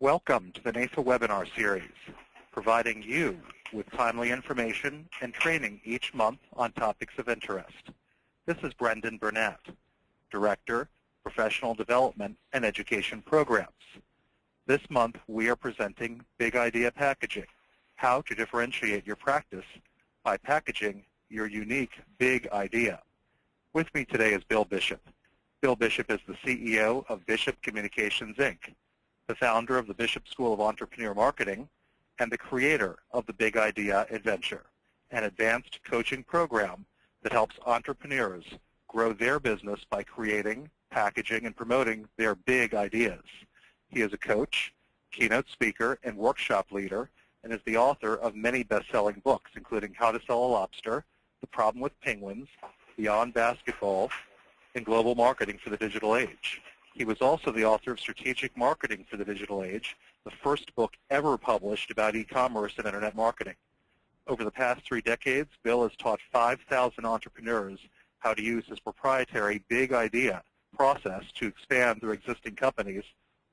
Welcome to the NAIFA Webinar series, providing you with timely information and training each month on topics of interest. This is Brendan Burnett, Director, Professional Development and Education Programs. This month we are presenting Big Idea Packaging, how to differentiate your practice by packaging your unique big idea. With me today is Bill Bishop. Bill Bishop is the CEO of Bishop Communications, Inc., the founder of the Bishop School of Entrepreneur Marketing, and the creator of the Big Idea Adventure, an advanced coaching program that helps entrepreneurs grow their business by creating, packaging, and promoting their big ideas. He is a coach, keynote speaker, and workshop leader, and is the author of many best-selling books, including How to Sell a Lobster, The Problem with Penguins, Beyond Basketball, and Global Marketing for the Digital Age. He was also the author of Strategic Marketing for the Digital Age, the first book ever published about e-commerce and internet marketing. Over the past 3 decades, Bill has taught 5,000 entrepreneurs how to use his proprietary Big Idea process to expand their existing companies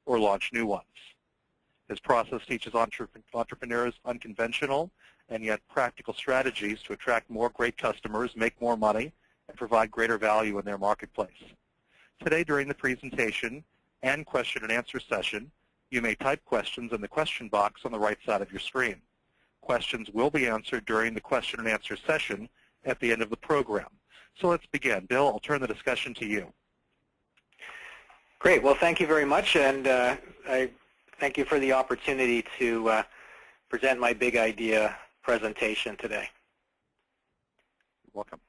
or launch new ones. His process teaches entrepreneurs unconventional and yet practical strategies to attract more great customers, make more money, and provide greater value in their marketplace. Today, during the presentation and question and answer session, you may type questions in the question box on the right side of your screen. Questions will be answered during the question and answer session at the end of the program. So let's begin. Bill, I'll turn the discussion to you. Great. Well, thank you very much, and I thank you for the opportunity to present my Big Idea presentation today. You're welcome.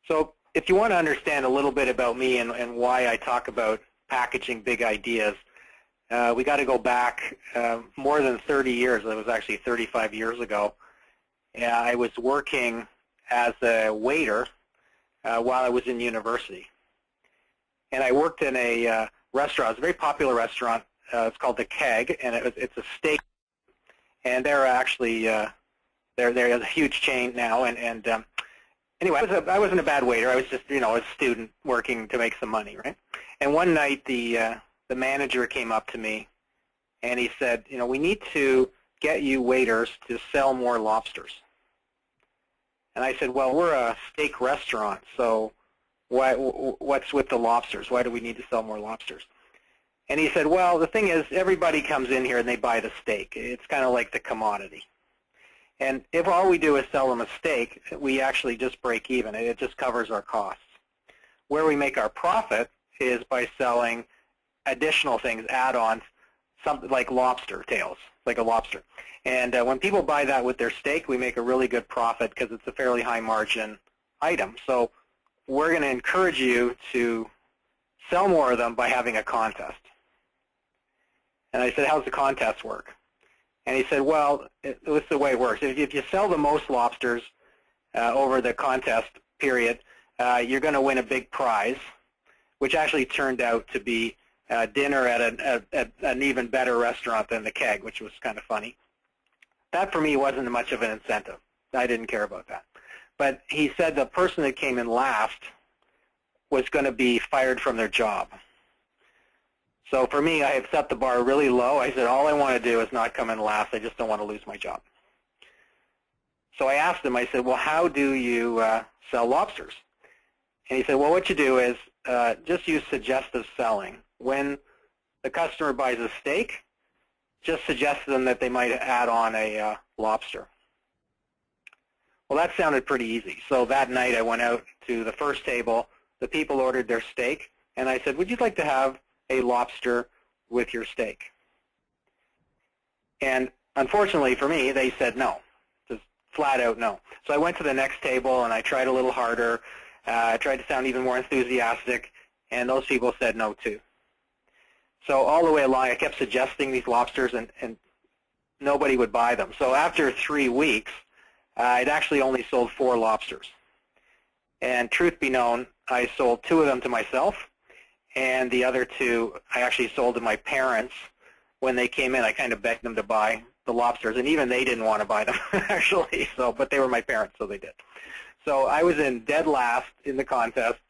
So if you want to understand a little bit about me and why I talk about packaging big ideas, we got to go back more than 30 years. It was actually 35 years ago. I was working as a waiter while I was in university. And I worked in a restaurant. It's a very popular restaurant. It's called The Keg, and it's a steak. And they're actually they're a huge chain now. And anyway, I wasn't a bad waiter. I was just a student working to make some money, right? And one night the manager came up to me, and he said, we need to get you waiters to sell more lobsters. And I said, well, we're a steak restaurant, so what's with the lobsters? Why do we need to sell more lobsters? And he said, well, the thing is, everybody comes in here and they buy the steak. It's kind of like the commodity. And if all we do is sell them a steak, we actually just break even. It just covers our costs. Where we make our profit is by selling additional things, add-ons, something like lobster tails, like a lobster. And when people buy that with their steak, we make a really good profit because it's a fairly high margin item. So we're going to encourage you to sell more of them by having a contest. And I said, how's the contest work? And he said, well, this is the way it works. If you sell the most lobsters over the contest period, you're going to win a big prize, which actually turned out to be dinner at an even better restaurant than the Keg, which was kind of funny. That, for me, wasn't much of an incentive. I didn't care about that. But he said the person that came in last was going to be fired from their job. So for me, I had set the bar really low. I said, all I want to do is not come in last. I just don't want to lose my job. So I asked him, I said, well, how do you sell lobsters? And he said, well, what you do is just use suggestive selling. When the customer buys a steak, just suggest to them that they might add on a lobster. Well, that sounded pretty easy. So that night I went out to the first table. The people ordered their steak, and I said, would you like to have a lobster with your steak? And unfortunately for me, they said no, just flat out no. So I went to the next table, and I tried a little harder. I tried to sound even more enthusiastic, and those people said no too. So all the way along, I kept suggesting these lobsters, and nobody would buy them. So after 3 weeks, I'd actually only sold 4 lobsters. And truth be known, I sold 2 of them to myself, and the other 2 I actually sold to my parents. When they came in, I kind of begged them to buy the lobsters, and even they didn't want to buy them, actually. But they were my parents, so they did. So I was in dead last in the contest,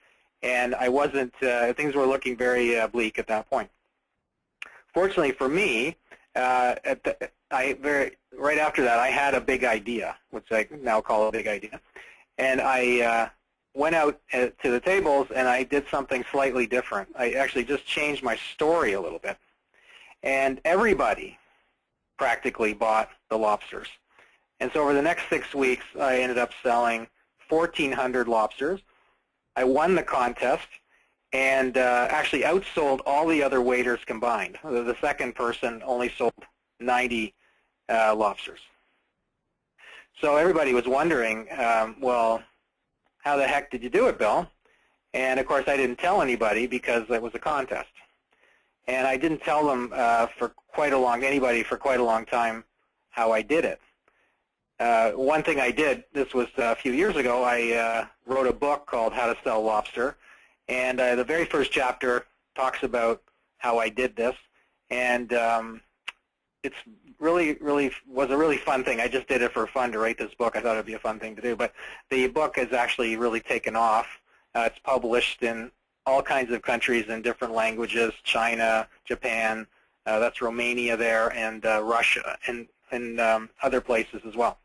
and I wasn't. Things were looking very bleak at that point. fortunately for me, right after that, I had a big idea, which I now call a big idea. And I went out to the tables and I did something slightly different. I actually just changed my story a little bit. And everybody practically bought the lobsters. And so over the next 6 weeks, I ended up selling 1,400 lobsters. I won the contest and actually outsold all the other waiters combined. The second person only sold 90 lobsters. So everybody was wondering, well, how the heck did you do it, Bill? And of course, I didn't tell anybody because it was a contest. And I didn't tell them anybody for quite a long time how I did it. One thing I did, this was a few years ago, I wrote a book called How to Sell Lobster. And the very first chapter talks about how I did this. And it's really was a really fun thing. I just did it for fun to write this book. I thought it would be a fun thing to do. But the book has actually really taken off. It's published in all kinds of countries in different languages, China, Japan, that's Romania there, and Russia, and other places as well.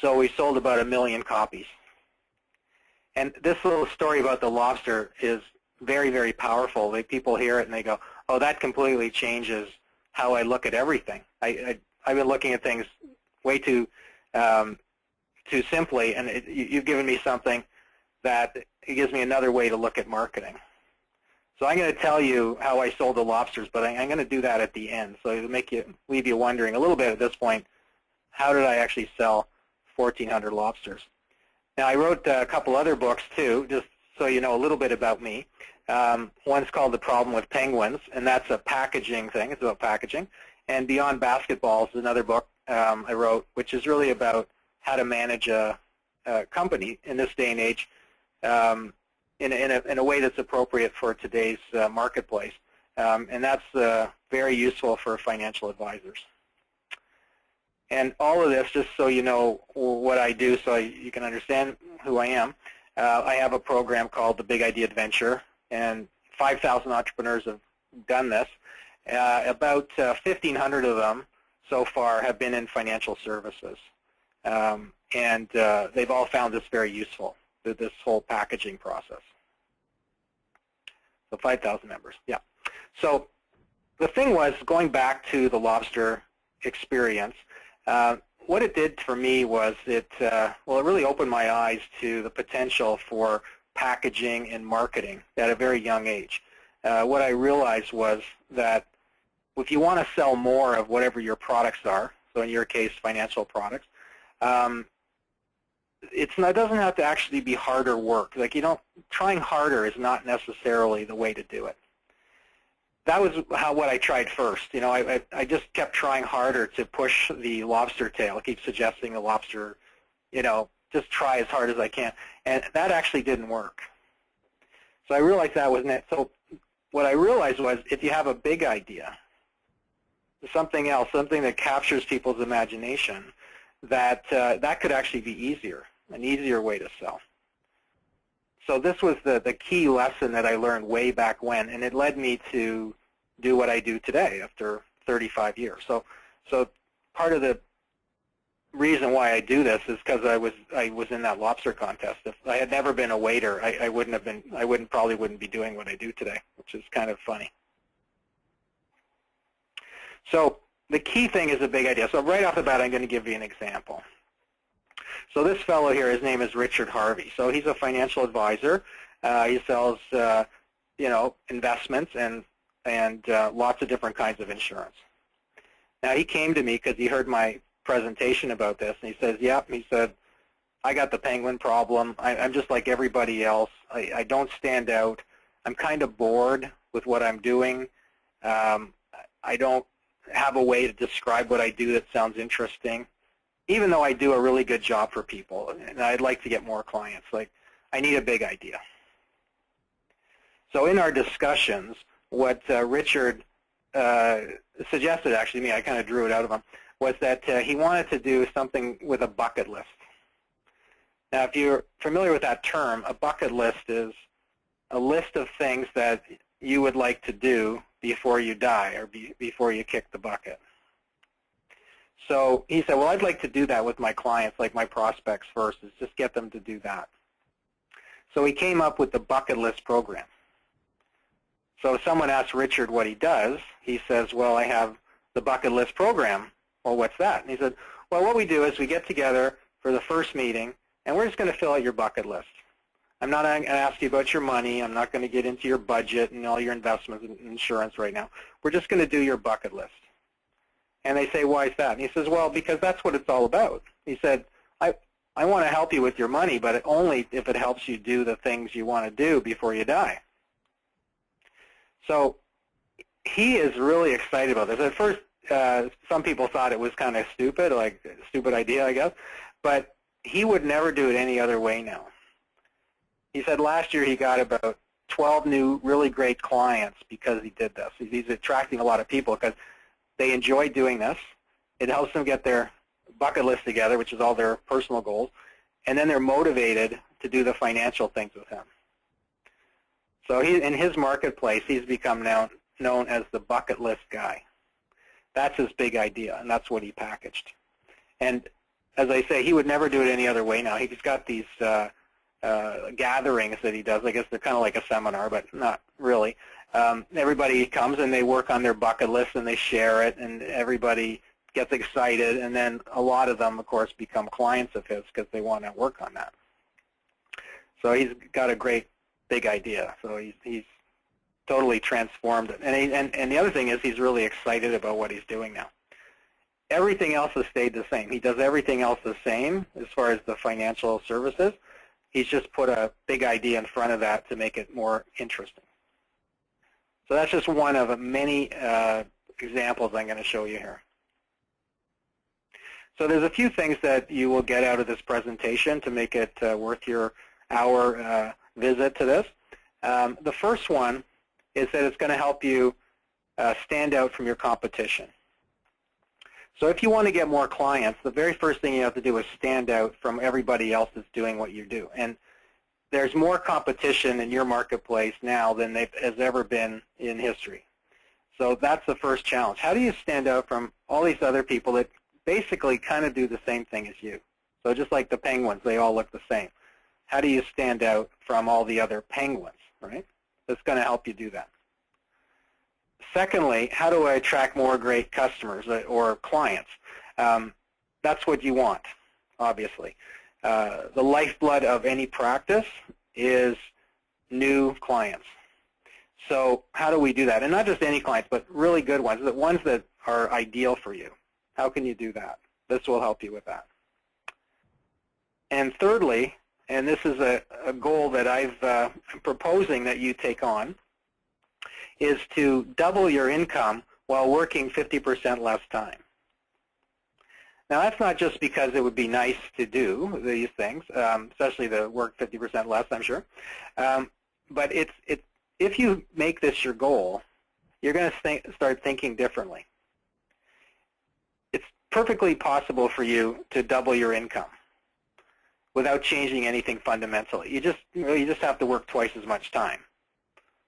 So we sold about 1 million copies. And this little story about the lobster is very, very powerful. People hear it and they go, oh, that completely changes how I look at everything. I've been looking at things way too simply, and you've given me something that it gives me another way to look at marketing. So I'm going to tell you how I sold the lobsters, but I'm going to do that at the end. So to leave you wondering a little bit at this point, how did I actually sell 1,400 lobsters? Now, I wrote a couple other books, too, just so you know a little bit about me. One's called The Problem with Penguins, and that's a packaging thing. It's about packaging. And Beyond Basketball is another book I wrote, which is really about how to manage a company in this day and age in a way that's appropriate for today's marketplace. And that's very useful for financial advisors. And all of this, just so you know what I do so you can understand who I am, I have a program called the Big Idea Adventure, and 5,000 entrepreneurs have done this. About 1,500 of them so far have been in financial services. And they've all found this very useful, this whole packaging process. So 5,000 members, yeah. So the thing was, going back to the lobster experience, what it did for me was it really opened my eyes to the potential for packaging and marketing at a very young age. What I realized was that if you want to sell more of whatever your products are, so in your case, financial products, it doesn't have to actually be harder work. Like, trying harder is not necessarily the way to do it. That was what I tried first. I just kept trying harder to push the lobster tail. I keep suggesting the lobster, just try as hard as I can. And that actually didn't work. So I realized that wasn't it. So what I realized was, if you have a big idea, something else, something that captures people's imagination, that could actually be an easier way to sell. So this was the key lesson that I learned way back when, and it led me to do what I do today after 35 years. So part of the reason why I do this is because I was in that lobster contest. If I had never been a waiter, I probably wouldn't be doing what I do today, which is kind of funny. So the key thing is a big idea. So right off the bat, I'm going to give you an example. So this fellow here, his name is Richard Harvey. So he's a financial advisor. He sells, investments and lots of different kinds of insurance. Now, he came to me because he heard my presentation about this, and he says, yep, he said, I got the penguin problem. I'm just like everybody else. I don't stand out. I'm kind of bored with what I'm doing. I don't have a way to describe what I do that sounds interesting, even though I do a really good job for people, and I'd like to get more clients. Like, I need a big idea. So in our discussions, what Richard suggested, actually, me, I kind of drew it out of him, was that he wanted to do something with a bucket list. Now, if you're familiar with that term, a bucket list is a list of things that you would like to do before you die or before you kick the bucket. So he said, well, I'd like to do that with my clients, like my prospects first, is just get them to do that. So he came up with the bucket list program. So if someone asks Richard what he does, he says, well, I have the bucket list program. Well, what's that? And he said, well, what we do is we get together for the first meeting, and we're just going to fill out your bucket list. I'm not going to ask you about your money. I'm not going to get into your budget and all your investments and insurance right now. We're just going to do your bucket list. And they say, why is that? And he says, well, because that's what it's all about. He said, I want to help you with your money, but only if it helps you do the things you want to do before you die. So he is really excited about this. At first, some people thought it was kind of stupid, like a stupid idea, I guess, but he would never do it any other way now. He said last year he got about 12 new really great clients because he did this. He's attracting a lot of people because they enjoy doing this. It helps them get their bucket list together, which is all their personal goals, and then they're motivated to do the financial things with him. So in his marketplace, he's become now known as the bucket list guy. That's his big idea, and that's what he packaged. And as I say, he would never do it any other way now. He's got these gatherings that he does. I guess they're kind of like a seminar, but not really. Everybody comes and they work on their bucket list and they share it, and everybody gets excited, and then a lot of them, of course, become clients of his because they want to work on that. So he's got a great big idea. So he's totally transformed it. And the other thing is he's really excited about what he's doing now. Everything else has stayed the same. He does everything else the same as far as the financial services. He's just put a big idea in front of that to make it more interesting. So that's just one of many examples I'm going to show you here. So there's a few things that you will get out of this presentation to make it worth your hour visit to this. The first one is that it's going to help you stand out from your competition. So if you want to get more clients, the very first thing you have to do is stand out from everybody else that's doing what you do. And there's more competition in your marketplace now than there has ever been in history. So that's the first challenge. How do you stand out from all these other people that basically kind of do the same thing as you? So just like the penguins, they all look the same. How do you stand out from all the other penguins, right? That's going to help you do that. Secondly, how do I attract more great customers or clients? That's what you want, obviously. The lifeblood of any practice is new clients. So how do we do that? And not just any clients, but really good ones, the ones that are ideal for you. How can you do that? This will help you with that. And thirdly, and this is a goal that I'm proposing that you take on, is to double your income while working 50% less time. Now, that's not just because it would be nice to do these things, especially to work 50% less, I'm sure. But if you make this your goal, you're going to start thinking differently. It's perfectly possible for you to double your income without changing anything fundamentally. You just have to work twice as much time.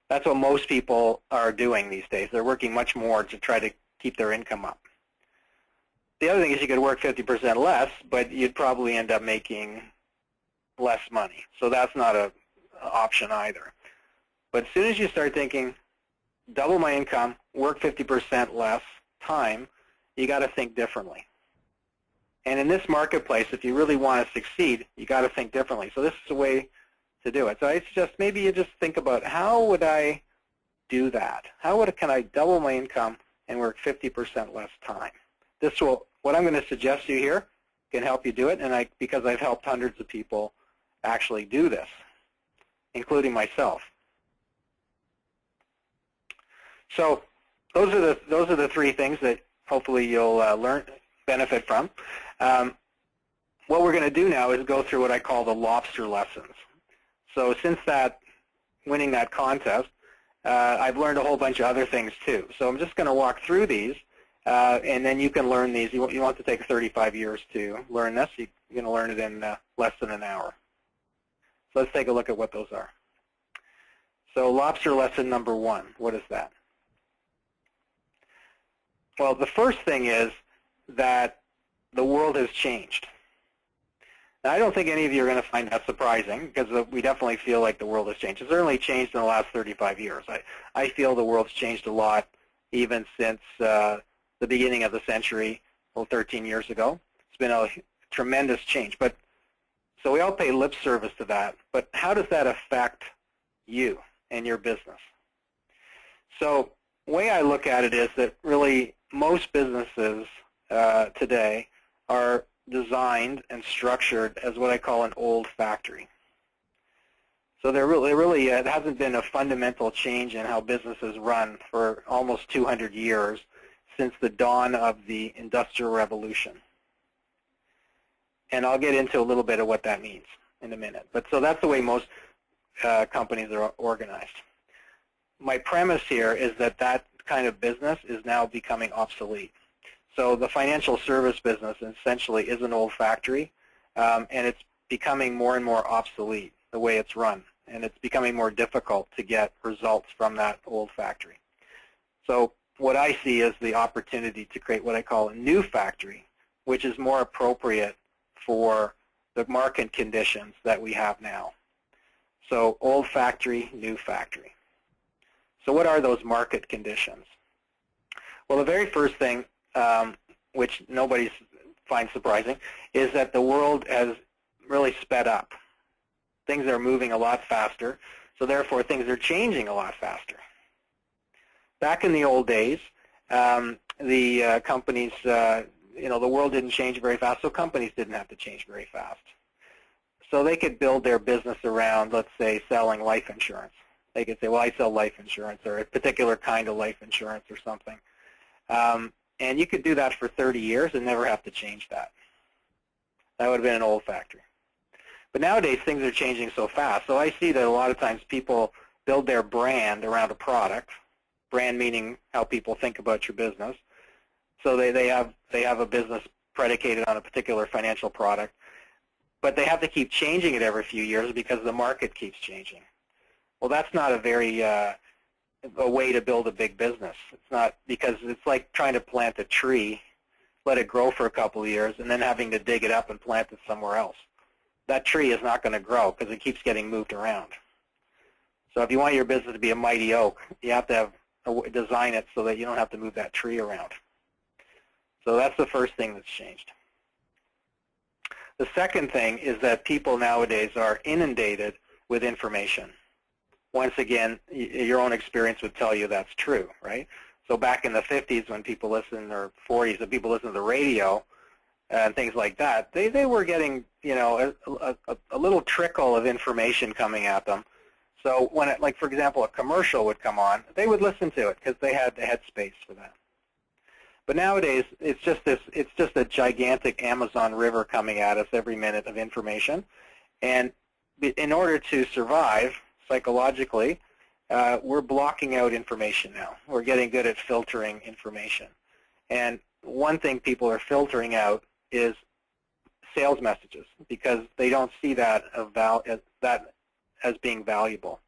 That's what most people are doing these days. They're working much more to try to keep their income up. The other thing is you could work 50% less, but you'd probably end up making less money. So that's not an option either. But as soon as you start thinking, double my income, work 50% less time, you got to think differently. And in this marketplace, if you really want to succeed, you got to think differently. So this is a way to do it. So I suggest maybe you just think about, how would I do that? Can I double my income and work 50% less time? What I'm going to suggest to you here can help you do it, and because I've helped hundreds of people actually do this, including myself. So those are the three things that hopefully you'll benefit from. What we're going to do now is go through what I call the lobster lessons. So since winning that contest, I've learned a whole bunch of other things too. So I'm just going to walk through these, and then you can learn these. You want to take 35 years to learn this. You're going to learn it in less than an hour. So let's take a look at what those are. So lobster lesson number 1, what is that? Well, the first thing is that the world has changed. Now, I don't think any of you are going to find that surprising, because we definitely feel like the world has changed. It's certainly changed in the last 35 years. I feel the world's changed a lot even since the beginning of the century, well, 13 years ago. It's been a tremendous change. So we all pay lip service to that, but how does that affect you and your business? So the way I look at it is that really most businesses today are designed and structured as what I call an old factory. So there really hasn't been a fundamental change in how businesses run for almost 200 years since the dawn of the Industrial Revolution. And I'll get into a little bit of what that means in a minute. But so that's the way most companies are organized. My premise here is that that kind of business is now becoming obsolete. So the financial service business essentially is an old factory, and it's becoming more and more obsolete the way it's run, and it's becoming more difficult to get results from that old factory. So what I see is the opportunity to create what I call a new factory, which is more appropriate for the market conditions that we have now. So old factory, new factory. So what are those market conditions? Well, the very first thing, which nobody finds surprising, is that the world has really sped up. Things are moving a lot faster, so therefore things are changing a lot faster. Back in the old days, the companies, the world didn't change very fast, so companies didn't have to change very fast. So they could build their business around, let's say, selling life insurance. They could say, well, I sell life insurance, or a particular kind of life insurance or something. And you could do that for 30 years and never have to change that. That would have been an old factory. But nowadays, things are changing so fast. So I see that a lot of times people build their brand around a product, brand meaning how people think about your business. So they have a business predicated on a particular financial product, but they have to keep changing it every few years because the market keeps changing. Well, that's not a very a way to build a big business. It's not, because it's like trying to plant a tree, let it grow for a couple of years, and then having to dig it up and plant it somewhere else. That tree is not going to grow because it keeps getting moved around. So if you want your business to be a mighty oak, you have to design it so that you don't have to move that tree around. So that's the first thing that's changed. The second thing is that people nowadays are inundated with information. Once again, your own experience would tell you that's true, right? So back in the 50s when people listened, or 40s, when people listened to the radio and things like that, they were getting, a little trickle of information coming at them. So when it, like for example, a commercial would come on, they would listen to it because they had the headspace for that. But nowadays, it's just a gigantic Amazon river coming at us every minute of information. And in order to survive psychologically, we're blocking out information now. We're getting good at filtering information. And one thing people are filtering out is sales messages, because they don't see that as being valuable.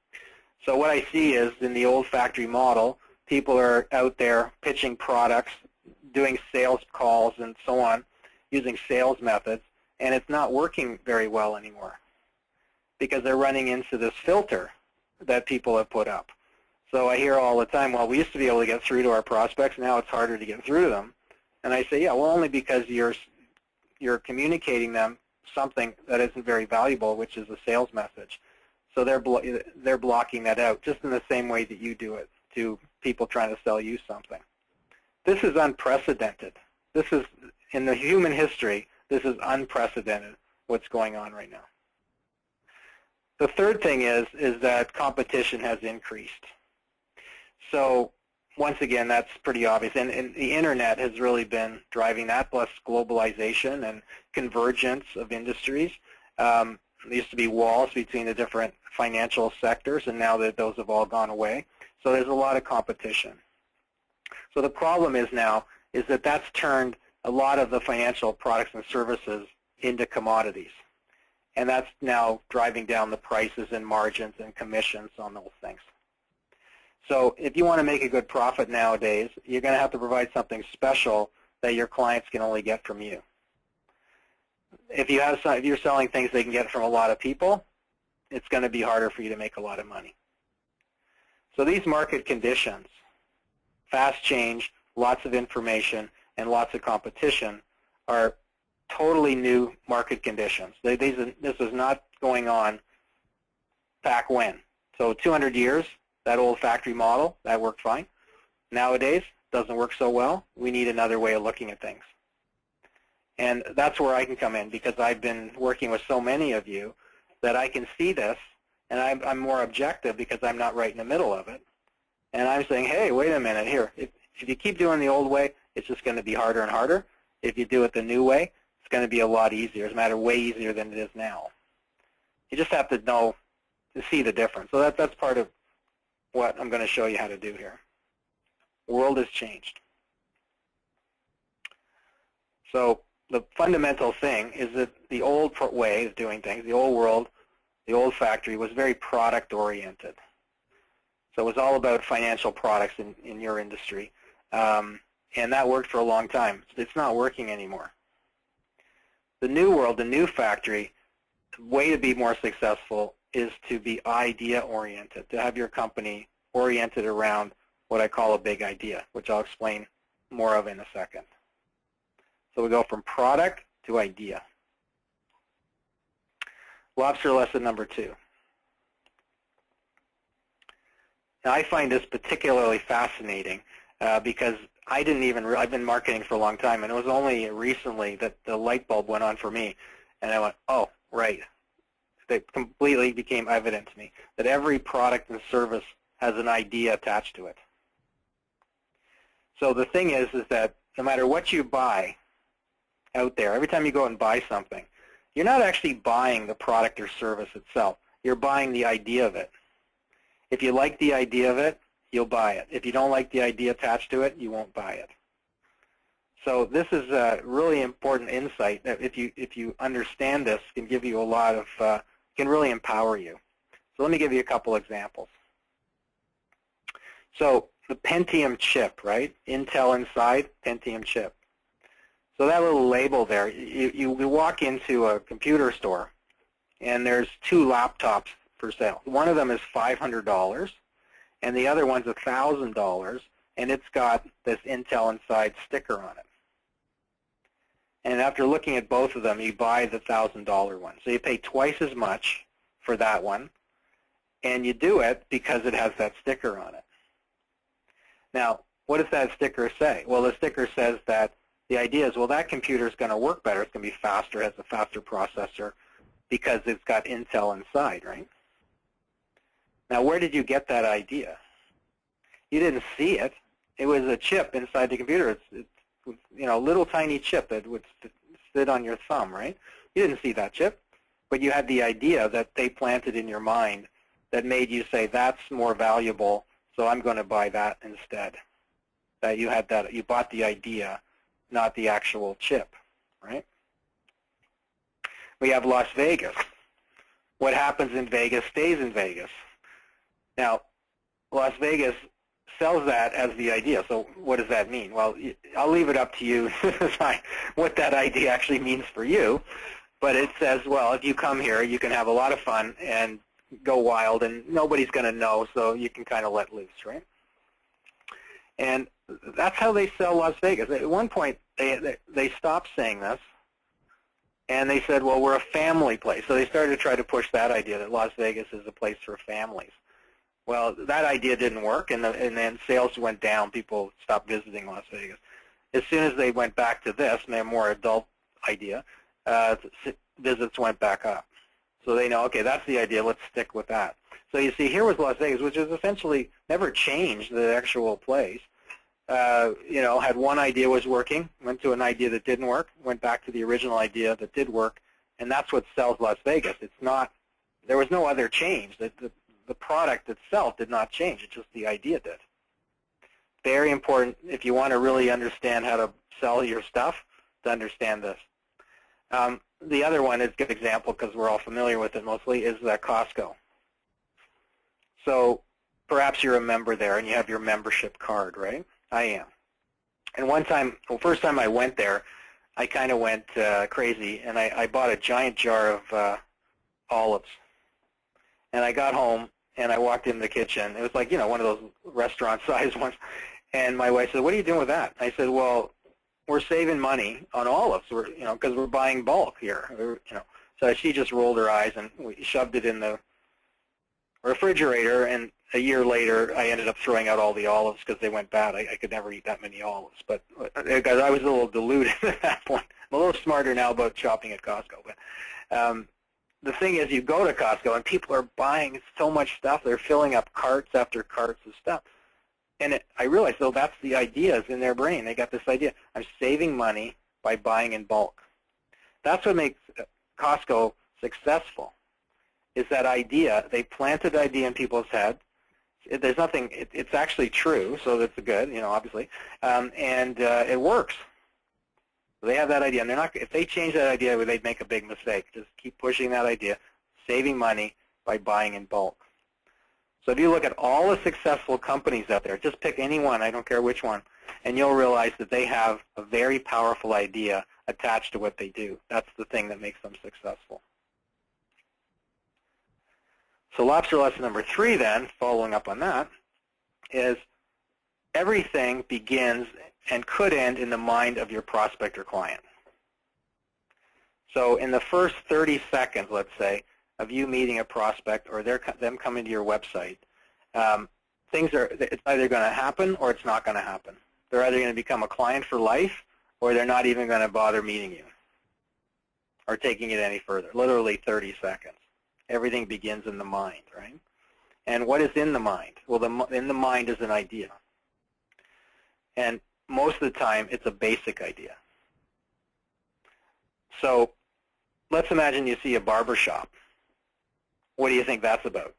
So what I see is, in the old factory model, people are out there pitching products, doing sales calls and so on, using sales methods, and it's not working very well anymore because they're running into this filter that people have put up. So I hear all the time, well, we used to be able to get through to our prospects, now it's harder to get through to them. And I say, yeah, well, only because you're communicating them something that isn't very valuable, which is a sales message. So they're blocking that out, just in the same way that you do it to people trying to sell you something. This is unprecedented. This is, in the human history, this is unprecedented, what's going on right now. The third thing is that competition has increased. So once again, that's pretty obvious. And the internet has really been driving that, plus globalization and convergence of industries. There used to be walls between the different financial sectors, and now that those have all gone away. So there's a lot of competition. So the problem is now is that that's turned a lot of the financial products and services into commodities. And that's now driving down the prices and margins and commissions on those things. So if you want to make a good profit nowadays, you're going to have to provide something special that your clients can only get from you. If you're selling things they can get from a lot of people, it's going to be harder for you to make a lot of money. So these market conditions, fast change, lots of information, and lots of competition, are totally new market conditions. This is not going on back when. So 200 years, that old factory model, that worked fine. Nowadays, doesn't work so well. We need another way of looking at things. And that's where I can come in, because I've been working with so many of you that I can see this, and I'm more objective because I'm not right in the middle of it. And I'm saying, hey, wait a minute here. If you keep doing the old way, it's just going to be harder and harder. If you do it the new way, it's going to be a lot easier. As a matter of way easier than it is now. You just have to know, to see the difference. So that's part of what I'm going to show you how to do here. The world has changed. So the fundamental thing is that the old way of doing things, the old world, the old factory, was very product-oriented. So it was all about financial products in your industry. And that worked for a long time. It's not working anymore. The new world, the new factory, the way to be more successful is to be idea-oriented, to have your company oriented around what I call a big idea, which I'll explain more of in a second. So we go from product to idea. Lobster lesson number 2. Now, I find this particularly fascinating because I've been marketing for a long time, and it was only recently that the light bulb went on for me, and I went, oh, right. It completely became evident to me that every product and service has an idea attached to it. So the thing is that no matter what you buy out there, every time you go and buy something, you're not actually buying the product or service itself. You're buying the idea of it. If you like the idea of it, you'll buy it. If you don't like the idea attached to it, you won't buy it. So this is a really important insight that if you understand this, can give you a lot of, can really empower you. So let me give you a couple examples. So the Pentium chip, right? Intel inside, Pentium chip. So that little label there, you walk into a computer store, and there's 2 laptops for sale. One of them is $500, and the other one's $1,000, and it's got this Intel Inside sticker on it. And after looking at both of them, you buy the $1,000 one. So you pay twice as much for that one, and you do it because it has that sticker on it. Now, what does that sticker say? Well, the sticker says that the idea is, well, that computer is going to work better. It's going to be faster, it has a faster processor because it's got Intel inside, right? Now, where did you get that idea? You didn't see it. It was a chip inside the computer. It's you know, a little tiny chip that would sit on your thumb, right? You didn't see that chip, but you had the idea that they planted in your mind that made you say, that's more valuable, so I'm going to buy that instead. That you had that, you bought the idea, not the actual chip, right? We have Las Vegas. What happens in Vegas stays in Vegas. Now, Las Vegas sells that as the idea. So what does that mean? Well, I'll leave it up to you to decide what that idea actually means for you. But it says, well, if you come here, you can have a lot of fun and go wild, and nobody's going to know, so you can kind of let loose, right? And that's how they sell Las Vegas. At one point, they stopped saying this, and they said, well, we're a family place. So they started to try to push that idea that Las Vegas is a place for families. Well, that idea didn't work, and then sales went down. People stopped visiting Las Vegas. As soon as they went back to this, and their more adult idea, visits went back up. So they know, okay, that's the idea. Let's stick with that. So you see, here was Las Vegas, which is essentially never changed the actual place. You know, had one idea was working, went to an idea that didn't work, went back to the original idea that did work, and that's what sells Las Vegas. It's not, there was no other change. The product itself did not change. It's just the idea did. Very important if you want to really understand how to sell your stuff, to understand this. The other one is a good example because we're all familiar with it mostly, is Costco. So perhaps you're a member there and you have your membership card, right? I am. And one time, well, first time I went there, I kind of went crazy, and I bought a giant jar of olives. And I got home, and I walked in the kitchen. It was like, one of those restaurant-sized ones. And my wife said, "What are you doing with that?" I said, "Well, we're saving money on olives, because we're buying bulk here." So she just rolled her eyes, and we shoved it in the refrigerator. And a year later, I ended up throwing out all the olives because they went bad. I could never eat that many olives, but because I was a little deluded at that point. I'm a little smarter now about shopping at Costco, but. The thing is, you go to Costco and people are buying so much stuff. They're filling up carts after carts of stuff. And I realized, that's the ideas in their brain. They got this idea. I'm saving money by buying in bulk. That's what makes Costco successful, is that idea. They planted the idea in people's head. There's nothing, it's actually true, so that's good, obviously. And it works. They have that idea, and they're not. If they change that idea, they'd make a big mistake. Just keep pushing that idea, saving money by buying in bulk. So if you look at all the successful companies out there, just pick any one, I don't care which one, and you'll realize that they have a very powerful idea attached to what they do. That's the thing that makes them successful. So lobster lesson number 3 then, following up on that, is everything begins and could end in the mind of your prospect or client. So in the first 30 seconds, let's say, of you meeting a prospect or them coming to your website, it's either going to happen or it's not going to happen. They're either going to become a client for life or they're not even going to bother meeting you or taking it any further. Literally 30 seconds. Everything begins in the mind, right? And what is in the mind? Well, in the mind is an idea. And most of the time, it's a basic idea. So let's imagine you see a barber shop. What do you think that's about?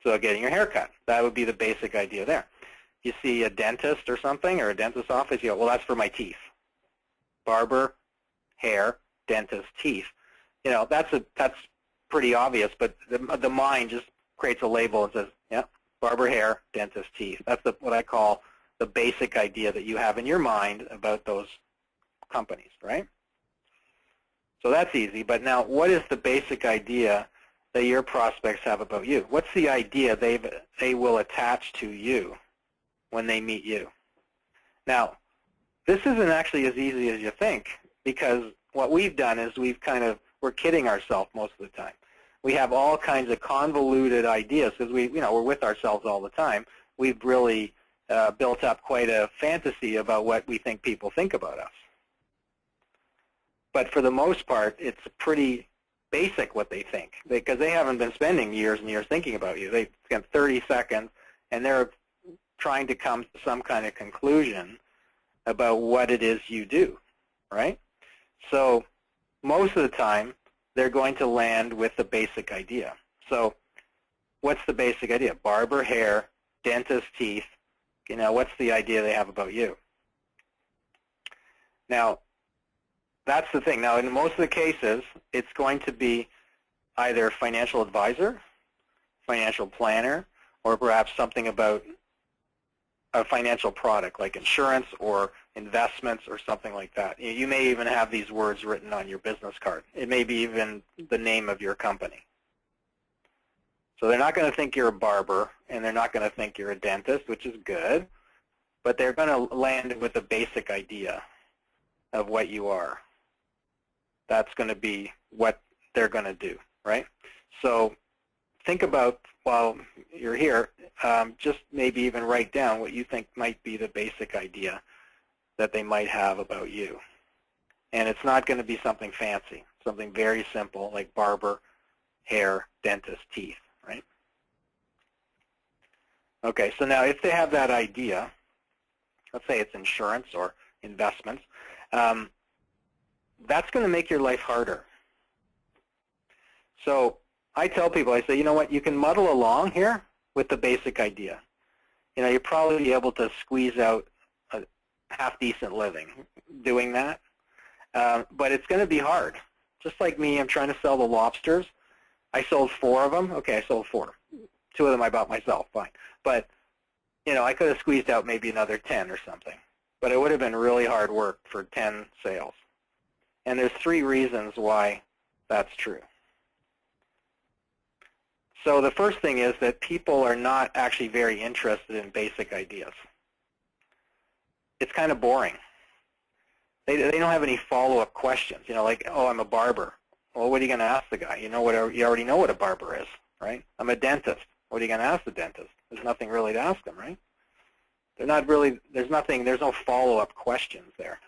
So getting your hair cut. That would be the basic idea there. You see a dentist or something, or a dentist's office, you go, well, that's for my teeth. Barber, hair, dentist, teeth. That's pretty obvious, but the mind just creates a label and says, yeah, barber, hair, dentist, teeth. That's what I call the basic idea that you have in your mind about those companies, right? So that's easy, but now what is the basic idea that your prospects have about you? What's the idea they will attach to you when they meet you? Now, this isn't actually as easy as you think, because what we've done is we're kidding ourselves most of the time. We have all kinds of convoluted ideas because we're with ourselves all the time. We've really built up quite a fantasy about what we think people think about us. But for the most part, it's pretty basic what they think, because they haven't been spending years and years thinking about you. They spent 30 seconds, and they're trying to come to some kind of conclusion about what it is you do, right? So most of the time, they're going to land with the basic idea. So what's the basic idea? Barber, hair, dentist, teeth. What's the idea they have about you? Now, that's the thing. Now, in most of the cases, it's going to be either financial advisor, financial planner, or perhaps something about a financial product like insurance or investments or something like that. You may even have these words written on your business card. It may be even the name of your company. So they're not going to think you're a barber, and they're not going to think you're a dentist, which is good, but they're going to land with a basic idea of what you are. That's going to be what they're going to do, right? So think about, while you're here, just maybe even write down what you think might be the basic idea that they might have about you. And it's not going to be something fancy, something very simple like barber, hair, dentist, teeth, right? Okay, so now if they have that idea, let's say it's insurance or investments, that's going to make your life harder. So I tell people, I say, you know what, you can muddle along here with the basic idea. You'll probably be able to squeeze out a half-decent living doing that, but it's going to be hard. Just like me, I'm trying to sell the lobsters. I sold 4 of them. Okay, I sold 4. 2 of them I bought myself, fine. But, you know, I could have squeezed out maybe another 10 or something. But it would have been really hard work for 10 sales. And there's 3 reasons why that's true. So the first thing is that people are not actually very interested in basic ideas. It's kind of boring. They don't have any follow-up questions. You know, like, oh, I'm a barber. Well, what are you going to ask the guy? You already know what a barber is, right? I'm a dentist. What are you going to ask the dentist? There's nothing really to ask them, right? They're not really. There's no follow-up questions there.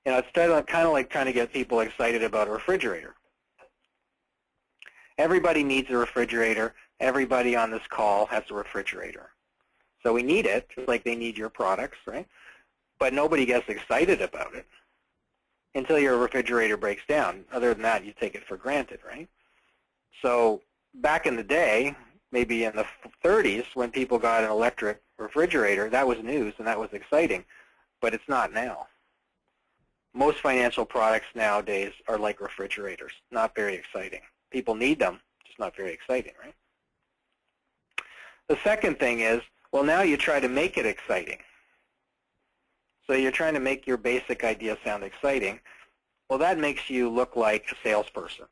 You know, it's kind of like trying to get people excited about a refrigerator. Everybody needs a refrigerator. Everybody on this call has a refrigerator. So we need it, just like they need your products, right? But nobody gets excited about it until your refrigerator breaks down. Other than that, you take it for granted, right? So back in the day, maybe in the 30s, when people got an electric refrigerator, that was news and that was exciting, but it's not now. Most financial products nowadays are like refrigerators, not very exciting. People need them, just not very exciting, right? The second thing is, well, now you try to make it exciting. So you're trying to make your basic idea sound exciting. Well, that makes you look like a salesperson.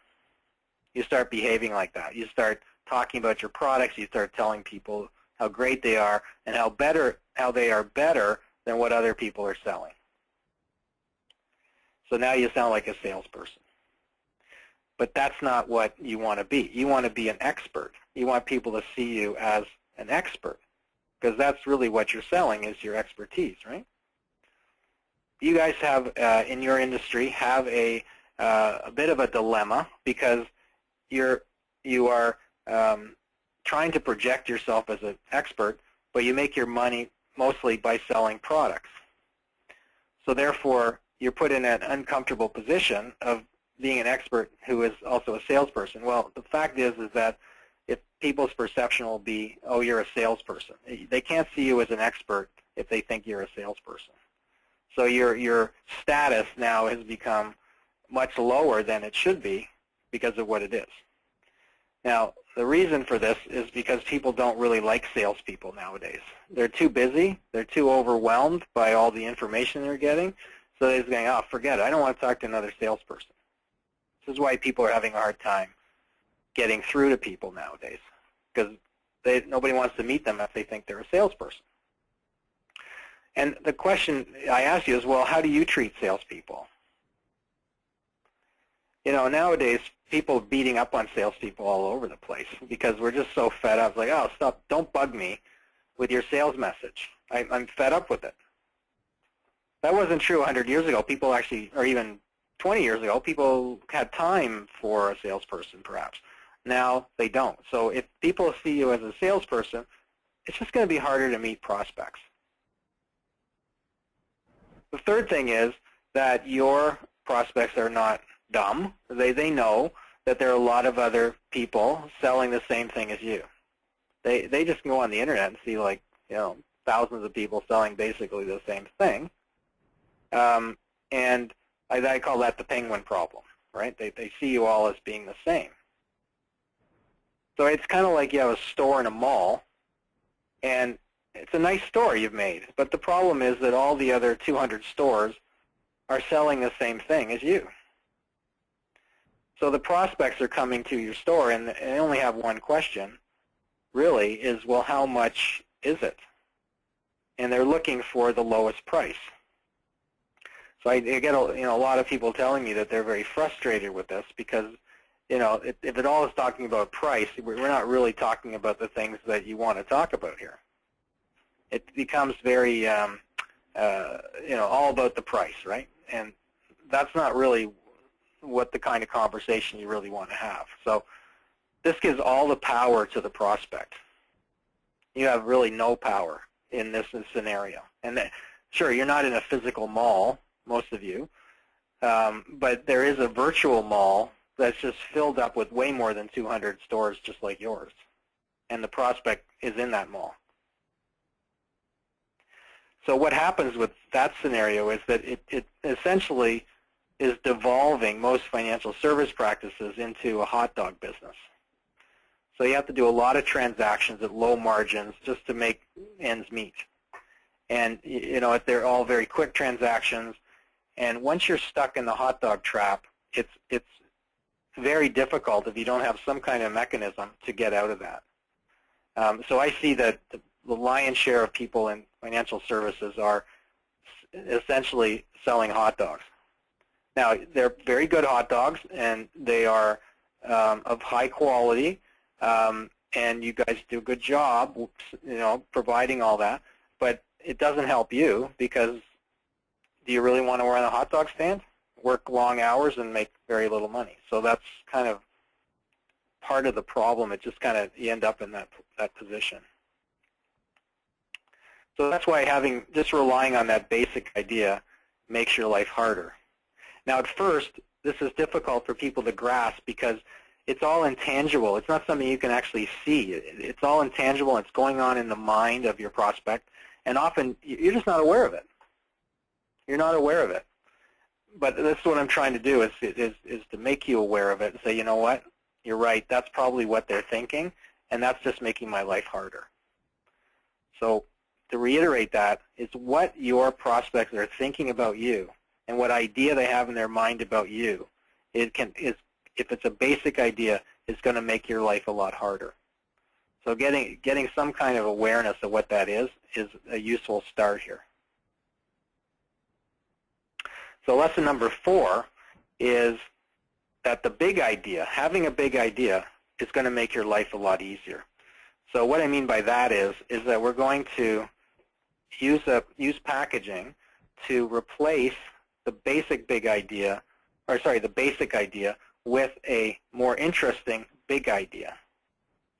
You start behaving like that. You start talking about your products. You start telling people how great they are and how they are better than what other people are selling. So now you sound like a salesperson. But that's not what you want to be. You want to be an expert. You want people to see you as an expert, because that's really what you're selling, is your expertise, right? You guys have, in your industry, have a bit of a dilemma, because you are trying to project yourself as an expert, but you make your money mostly by selling products. So therefore, you're put in an uncomfortable position of being an expert who is also a salesperson. Well, the fact is that if people's perception will be, oh, you're a salesperson. They can't see you as an expert if they think you're a salesperson. So your status now has become much lower than it should be because of what it is. Now, the reason for this is because people don't really like salespeople nowadays. They're too busy. They're too overwhelmed by all the information they're getting. So they're just going, oh, forget it. I don't want to talk to another salesperson. This is why people are having a hard time getting through to people nowadays, because nobody wants to meet them if they think they're a salesperson. And the question I ask you is, well, how do you treat salespeople? You know, nowadays, people are beating up on salespeople all over the place because we're just so fed up. It's like, oh, stop, don't bug me with your sales message. I'm fed up with it. That wasn't true 100 years ago. People actually, or even 20 years ago, people had time for a salesperson, perhaps. Now they don't. So if people see you as a salesperson, it's just going to be harder to meet prospects. The third thing is that your prospects are not dumb. They know that there are a lot of other people selling the same thing as you. They just go on the internet and see, like, you know, thousands of people selling basically the same thing. And I call that the penguin problem, right? They see you all as being the same. So it's kind of like you have a store in a mall, and it's a nice store you've made, but the problem is that all the other 200 stores are selling the same thing as you. So the prospects are coming to your store, and they only have one question, really, is, well, how much is it? And they're looking for the lowest price. So I get a lot of people telling me that they're very frustrated with this because, you know, if it all is talking about price, we're not really talking about the things that you want to talk about here. It becomes very, you know, all about the price, right? And that's not really what the kind of conversation you really want to have. So this gives all the power to the prospect. You have really no power in this scenario. And sure, you're not in a physical mall, most of you, but there is a virtual mall that's just filled up with way more than 200 stores just like yours. And the prospect is in that mall. So what happens with that scenario is that it essentially is devolving most financial service practices into a hot dog business. So you have to do a lot of transactions at low margins just to make ends meet. And you know, they're all very quick transactions. And once you're stuck in the hot dog trap, it's very difficult if you don't have some kind of mechanism to get out of that. So I see that the lion's share of people in financial services are essentially selling hot dogs. Now, they're very good hot dogs, and they are of high quality, and you guys do a good job, you know, providing all that. But it doesn't help you, because do you really want to run a hot dog stand, work long hours, and make very little money? So that's kind of part of the problem. It just kind of, you end up in that position. So that's why just relying on that basic idea makes your life harder. Now, at first, this is difficult for people to grasp because it's all intangible. It's not something you can actually see. It's all intangible. It's going on in the mind of your prospect, and often you're just not aware of it. You're not aware of it. But that's what I'm trying to do is to make you aware of it and say, you know what, you're right, that's probably what they're thinking, and that's just making my life harder. So to reiterate that is what your prospects are thinking about you and what idea they have in their mind about you. If it's a basic idea, it's going to make your life a lot harder. So getting some kind of awareness of what that is a useful start here. So lesson number 4 is that the big idea, having a big idea, is going to make your life a lot easier. So what I mean by that is that we're going to use packaging to replace the basic idea with a more interesting big idea.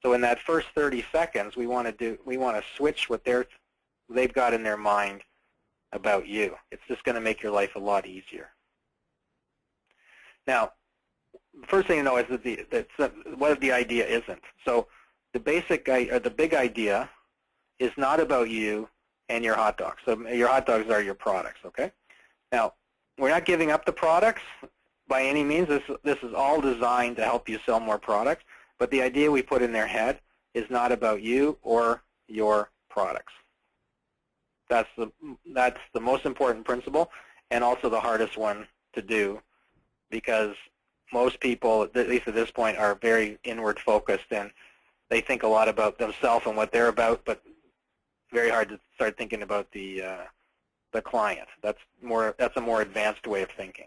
So in that first 30 seconds, we want to switch what they've got in their mind about you. It's just going to make your life a lot easier. Now, the first thing to know is what the idea isn't. So the big idea is not about you and your hot dogs. So your hot dogs are your products, okay? Now, we're not giving up the products by any means. This is all designed to help you sell more products, but the idea we put in their head is not about you or your products. That's the most important principle, and also the hardest one to do, because most people, at least at this point, are very inward focused, and they think a lot about themselves and what they're about, but very hard to start thinking about the client. That's a more advanced way of thinking.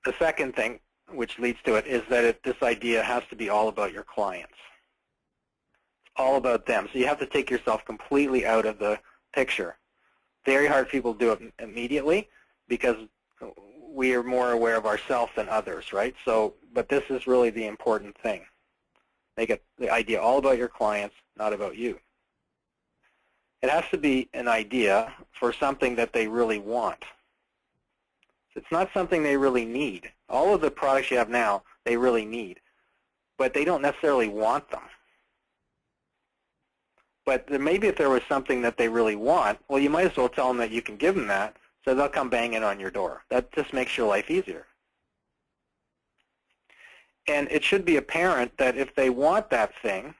The second thing, which leads to it, is that this idea has to be all about your clients. All about them. So you have to take yourself completely out of the picture. Very hard for people to do it immediately because we are more aware of ourselves than others, right? So, but this is really the important thing. Make it the idea all about your clients, not about you. It has to be an idea for something that they really want. It's not something they really need. All of the products you have now, they really need, but they don't necessarily want them. But maybe if there was something that they really want, well, you might as well tell them that you can give them that, so they'll come banging on your door. That just makes your life easier. And it should be apparent that if they want that thing,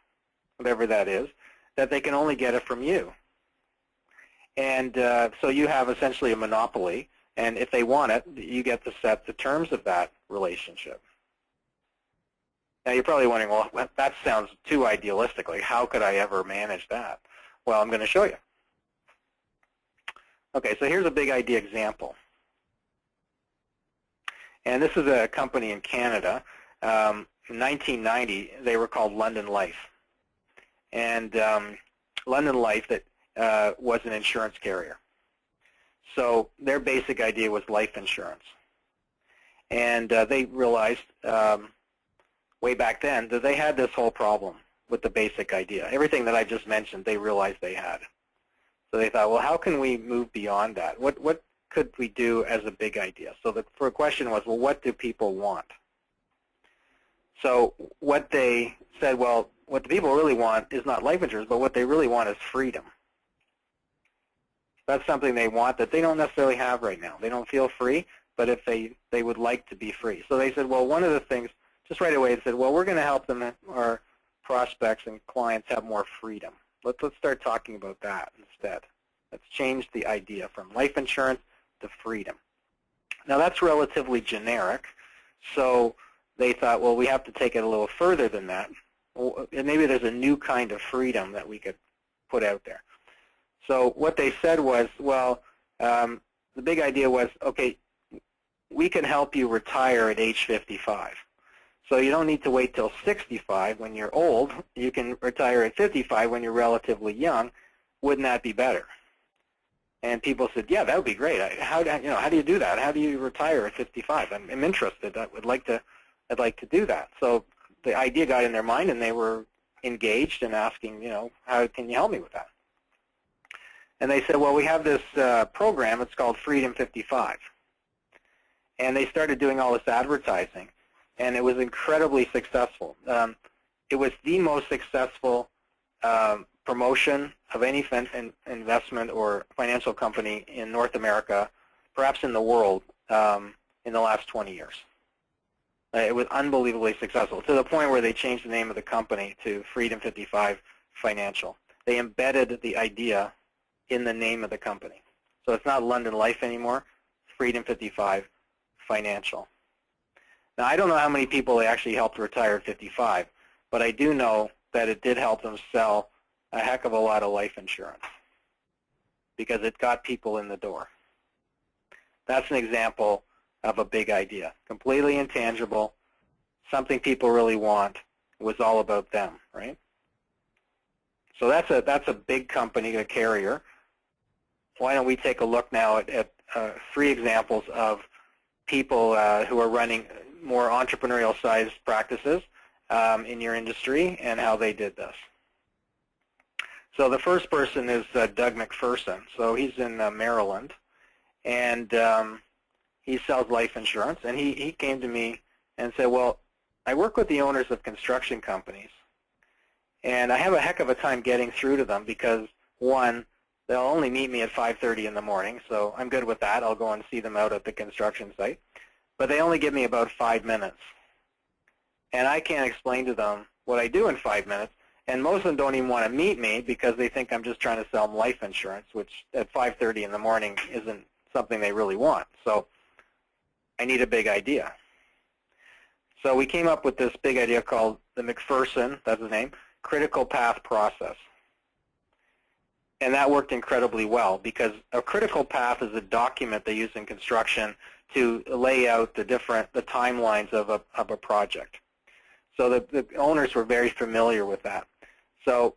whatever that is, that they can only get it from you. And so you have essentially a monopoly, and if they want it, you get to set the terms of that relationship. Now, you're probably wondering, well, that sounds too idealistic. Like, how could I ever manage that? Well, I'm going to show you. Okay, so here's a big idea example. And this is a company in Canada. In 1990, they were called London Life. And London Life was an insurance carrier. So their basic idea was life insurance. And they realized way back then that they had this whole problem with the basic idea. Everything that I just mentioned, they realized they had. So they thought, well, how can we move beyond that? What could we do as a big idea? So the question was, well, what do people want? So what they said, well, what the people really want is not life insurance, but what they really want is freedom. That's something they want that they don't necessarily have right now. They don't feel free, but if they would like to be free. So they said, well, one of the things just right away they said, well, we're going to help them, our prospects and clients, have more freedom. Let's start talking about that instead. Let's change the idea from life insurance to freedom. Now that's relatively generic, so they thought, well, we have to take it a little further than that. And maybe there's a new kind of freedom that we could put out there. So what they said was, well, the big idea was, okay, we can help you retire at age 55. So you don't need to wait till 65 when you're old. You can retire at 55 when you're relatively young. Wouldn't that be better? And people said, yeah, that would be great. How do you do that? How do you retire at 55? I'm interested. I'd like to do that. So the idea got in their mind, and they were engaged and asking, how can you help me with that? And they said, well, we have this program. It's called Freedom 55. And they started doing all this advertising, and it was incredibly successful. It was the most successful promotion of any investment or financial company in North America, perhaps in the world, in the last 20 years. It was unbelievably successful, to the point where they changed the name of the company to Freedom 55 Financial. They embedded the idea in the name of the company. So it's not London Life anymore, it's Freedom 55 Financial. Now, I don't know how many people they actually helped retire at 55, but I do know that it did help them sell a heck of a lot of life insurance because it got people in the door. That's an example of a big idea, completely intangible, something people really want. It was all about them, right? So that's a big company, a carrier. Why don't we take a look now at 3 examples of people who are running more entrepreneurial-sized practices in your industry and how they did this. So the first person is Doug McPherson. So he's in Maryland, and he sells life insurance. And he came to me and said, well, I work with the owners of construction companies, and I have a heck of a time getting through to them because, one, they'll only meet me at 5:30 in the morning, so I'm good with that. I'll go and see them out at the construction site. But they only give me about 5 minutes. And I can't explain to them what I do in 5 minutes. And most of them don't even want to meet me because they think I'm just trying to sell them life insurance, which at 5:30 in the morning isn't something they really want. So I need a big idea. So we came up with this big idea called the McPherson, that's his name, critical path process. And that worked incredibly well because a critical path is a document they use in construction to lay out the timelines of a project. So the owners were very familiar with that. So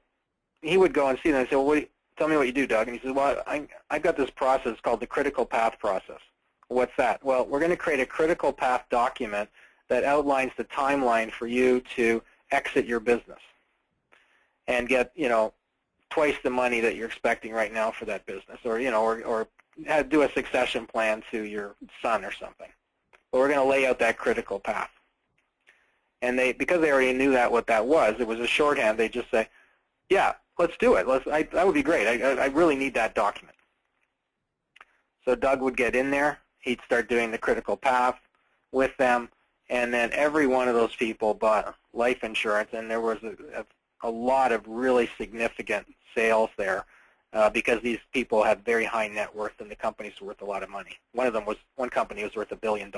he would go and see them and say, well, tell me what you do, Doug. And he says, well, I've got this process called the critical path process. What's that? Well, we're going to create a critical path document that outlines the timeline for you to exit your business and get, twice the money that you're expecting right now for that business, or do a succession plan to your son or something. But we're going to lay out that critical path. And because they already knew what that was, it was a shorthand. They just say, yeah, let's do it. That would be great. I really need that document. So Doug would get in there. He'd start doing the critical path with them, and then every one of those people bought life insurance, and there was a lot of really significant sales there because these people had very high net worth, and the company's worth a lot of money. One company was worth $1 billion.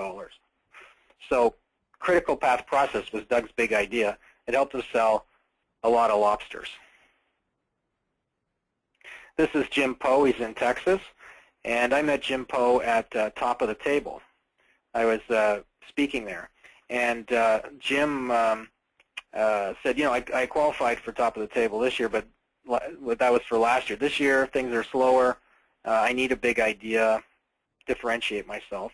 So critical path process was Doug's big idea. It helped us sell a lot of lobsters. This is Jim Poe. He's in Texas, and I met Jim Poe at Top of the Table. I was speaking there, and Jim said, I qualified for Top of the Table this year, but that was for last year. This year, things are slower. I need a big idea, differentiate myself.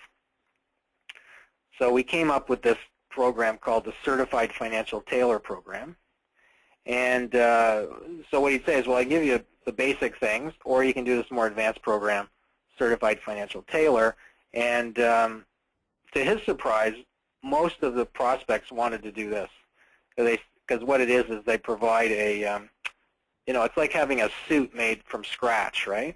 So we came up with this program called the Certified Financial Tailor Program. And so what he'd say is, well, I give you the basic things, or you can do this more advanced program, Certified Financial Tailor. And to his surprise, most of the prospects wanted to do this. Because what it is they provide a, it's like having a suit made from scratch, right?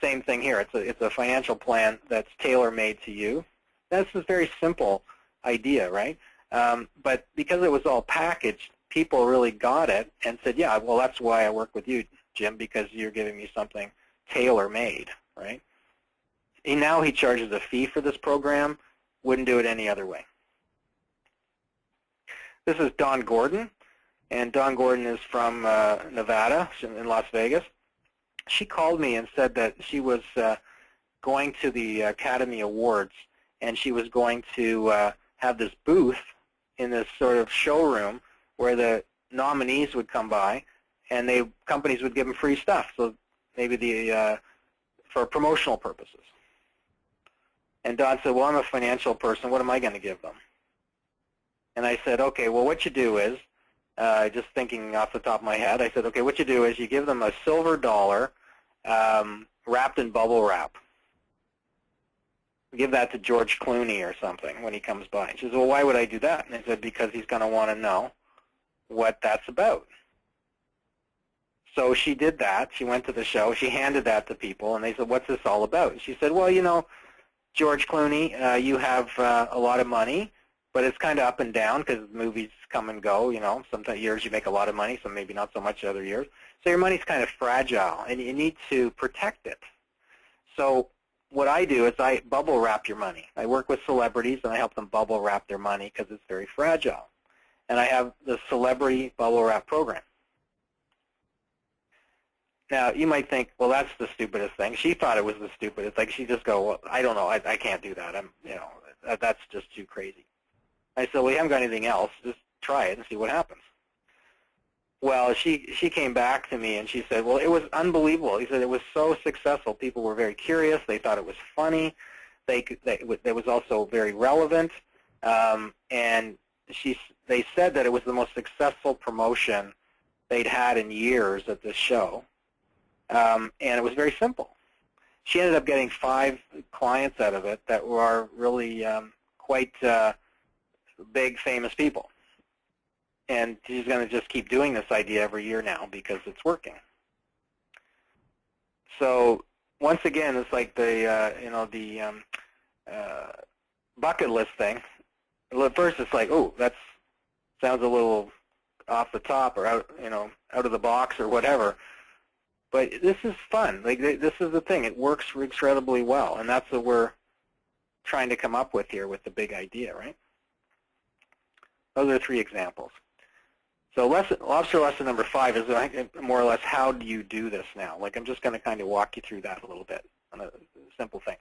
Same thing here. It's a financial plan that's tailor-made to you. That's a very simple idea, right? But because it was all packaged, people really got it and said, yeah, well, that's why I work with you, Jim, because you're giving me something tailor-made, right? And now he charges a fee for this program. Wouldn't do it any other way. This is Dawn Gordon, and Dawn Gordon is from Nevada, in Las Vegas. She called me and said that she was going to the Academy Awards, and she was going to have this booth in this sort of showroom where the nominees would come by, and companies would give them free stuff, so maybe for promotional purposes. And Dawn said, well, I'm a financial person. What am I going to give them? And I said, okay, well, what you do is, just thinking off the top of my head, I said, okay, what you do is you give them a silver dollar wrapped in bubble wrap. Give that to George Clooney or something when he comes by. She says, well, why would I do that? And I said, because he's going to want to know what that's about. So she did that. She went to the show. She handed that to people, and they said, what's this all about? And she said, well, you know, George Clooney, you have a lot of money, but it's kind of up and down because movies come and go. You know, some years you make a lot of money, some maybe not so much other years. So your money's kind of fragile, and you need to protect it. So what I do is I bubble wrap your money. I work with celebrities, and I help them bubble wrap their money because it's very fragile. And I have the Celebrity Bubble Wrap Program. Now, you might think, well, that's the stupidest thing. She thought it was the stupidest. Like, she just go, well, I don't know. I can't do that. That's just too crazy. I said, well, you haven't got anything else. Just try it and see what happens. Well, she came back to me, and she said, well, it was unbelievable. He said it was so successful. People were very curious. They thought it was funny. It was also very relevant. And they said that it was the most successful promotion they'd had in years at this show. And it was very simple. She ended up getting 5 clients out of it that were really quite big, famous people. And she's going to just keep doing this idea every year now because it's working. So once again, it's like the bucket list thing. At first, it's like, oh, that sounds a little off the top or out of the box or whatever. But this is fun. Like, this is the thing. It works incredibly well, and that's what we're trying to come up with here with the big idea, right? Those are 3 examples. So lobster lesson number 5 is more or less, how do you do this now? Like, I'm just going to kind of walk you through that a little bit on a simple thing.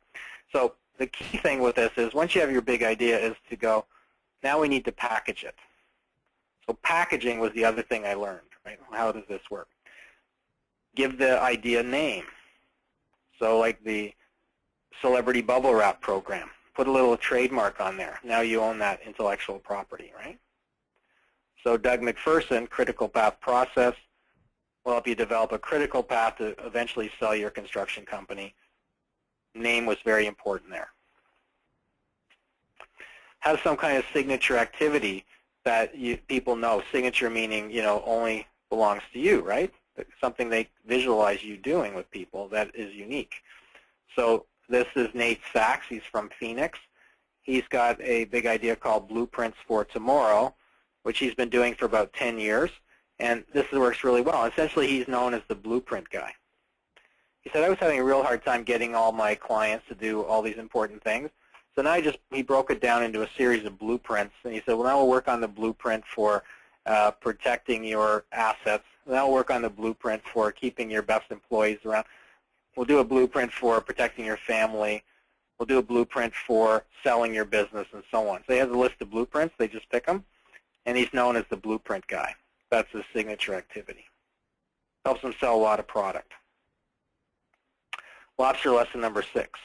So the key thing with this is, once you have your big idea, is to go, now we need to package it. So packaging was the other thing I learned, right? How does this work? Give the idea a name. So like the Celebrity Bubble Wrap Program. Put a little trademark on there. Now you own that intellectual property, right? So Doug McPherson, Critical Path Process, will help you develop a critical path to eventually sell your construction company. Name was very important there. Have some kind of signature activity that people know. Signature meaning, only belongs to you, right? Something they visualize you doing with people that is unique. So this is Nate Sachs. He's from Phoenix. He's got a big idea called Blueprints for Tomorrow, which he's been doing for about 10 years. And this works really well. Essentially, he's known as the blueprint guy. He said, I was having a real hard time getting all my clients to do all these important things. So now he broke it down into a series of blueprints. And he said, well, now we'll work on the blueprint for protecting your assets. Now we'll work on the blueprint for keeping your best employees around. We'll do a blueprint for protecting your family. We'll do a blueprint for selling your business, and so on. So he has a list of blueprints. They just pick them. And he's known as the blueprint guy. That's his signature activity. Helps him sell a lot of product. Lobster lesson number 6.